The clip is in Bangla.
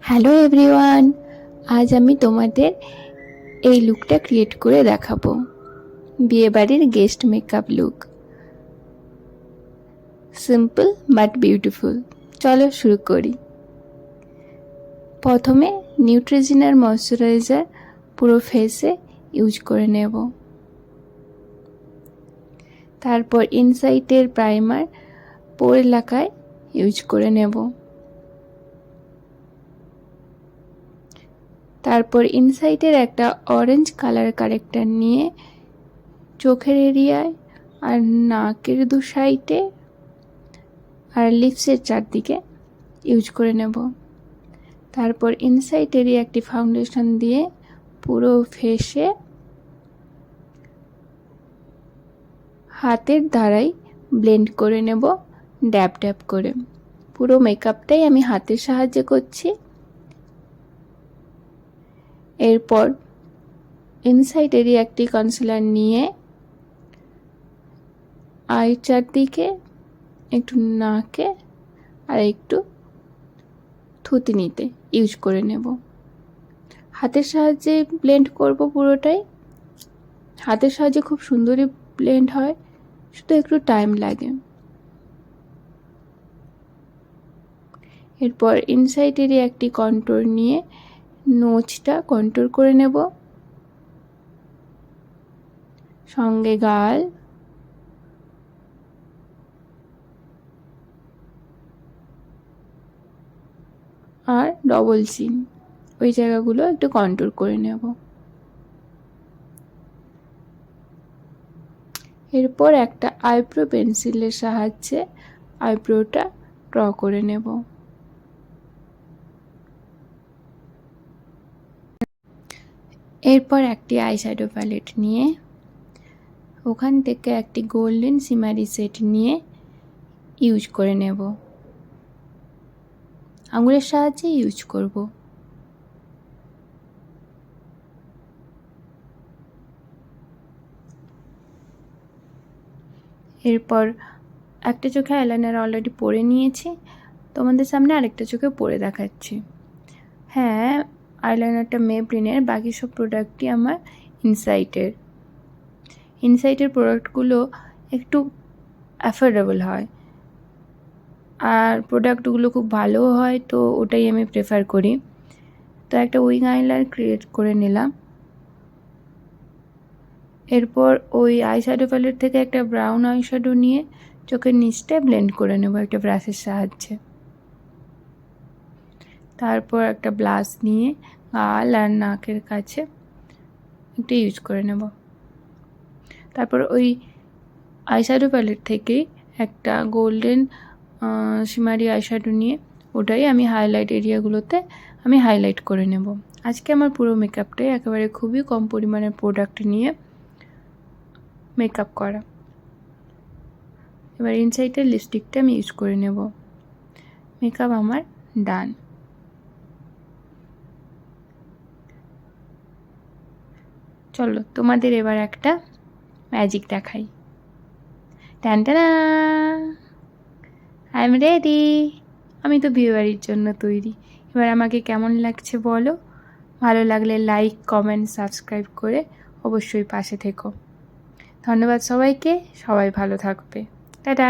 হ্যালো এভরিওয়ান, আজ আমি তোমাদের এই লুকটা ক্রিয়েট করে দেখাবো। বিয়েবাড়ির guest makeup look, simple but beautiful. চলো শুরু করি। প্রথমে নিউট্রিজিনার ময়শ্চারাইজার পুরো ফেসে ইউজ করে নেব। তারপর ইনসাইটের প্রাইমার পোর এলাকায় ইউজ করে নেব। তারপর ইনসাইটের একটা অরেঞ্জ কালার কারেক্টার নিয়ে চোখের এরিয়ায় আর নাকের দু সাইডে আর লিপসের চারদিকে ইউজ করে নেব। তারপর ইনসাইটেরই একটি ফাউন্ডেশন দিয়ে পুরো ফেসে হাতের দ্বারাই ব্লেন্ড করে নেব, ড্যাব ড্যাব করে। পুরো মেকআপটাই আমি হাতের সাহায্যে করছি। এরপর ইনসাইডেরই একটি কনসিলার নিয়ে আই চারদিকে, একটু নাকে আর একটু থুতনিতে ইউজ করে নেব। হাতের সাহায্যে ব্লেন্ড করব পুরোটাই। হাতের সাহায্যে খুব সুন্দরই ব্লেন্ড হয়, শুধু একটু টাইম লাগে। এরপর ইনসাইডেরই একটি কন্ট্যুর নিয়ে নোজটা কন্ট্যুর করে নেব, সঙ্গে গাল আর ডবল চিন, ওই জায়গাগুলো একটু কন্ট্যুর করে নেব। এরপর একটা আইব্রো পেন্সিলের সাহায্যে আইব্রোটা ড্র করে নেব। এরপর একটি আইশ্যাডো প্যালেট নিয়ে ওখান থেকে একটি গোল্ডেন শিমারি সেট নিয়ে ইউজ করে নেব। আঙুলের সাহায্যে ইউজ করব। এরপর একটা চোখে আইলাইনার অলরেডি পরে নিয়েছি, তোমাদের সামনে আরেকটা চোখে পরে দেখাচ্ছি। হ্যাঁ, আইলাইনারটা মেবলিনের, বাকি সব প্রোডাক্টই আমার ইনসাইটের প্রোডাক্টগুলো একটু অ্যাফোর্ডেবল হয় আর প্রোডাক্টগুলো খুব ভালো হয়, তো ওটাই আমি প্রেফার করি। তো একটা উইং আইলাইনার ক্রিয়েট করে নিলাম। এরপর ওই আইশ্যাডো প্যালেট থেকে একটা ব্রাউন আইশ্যাডো নিয়ে চোখের নিচটা ব্লেন্ড করে নেব একটা ব্রাশের সাহায্যে। তারপর একটা ব্লাশ নিয়ে গাল আর নাকের কাছে একটা ইউজ করে নেব। তারপর ওই আইশ্যাডো প্যালেট থেকেই একটা গোল্ডেন শিমারি আইশ্যাডো নিয়ে ওটাই আমি হাইলাইট এরিয়াগুলোতে আমি হাইলাইট করে নেব। আজকে আমার পুরো মেকআপটাই একেবারে খুবই কম পরিমাণের প্রোডাক্ট নিয়ে মেকআপ করা। এবার ইনসাইডের লিপস্টিকটা আমি ইউজ করে নেব। মেকআপ আমার ডান। চলো তোমাদের এবার একটা ম্যাজিক দেখাই। টানটানা, আই এম রেডি। আমি তো বিয়েবাড়ির জন্য তৈরি। এবার আমাকে কেমন লাগছে বলো। ভালো লাগলে লাইক, কমেন্ট, সাবস্ক্রাইব করে অবশ্যই পাশে থেকো। ধন্যবাদ সবাইকে, সবাই ভালো থাকবে। টাটা।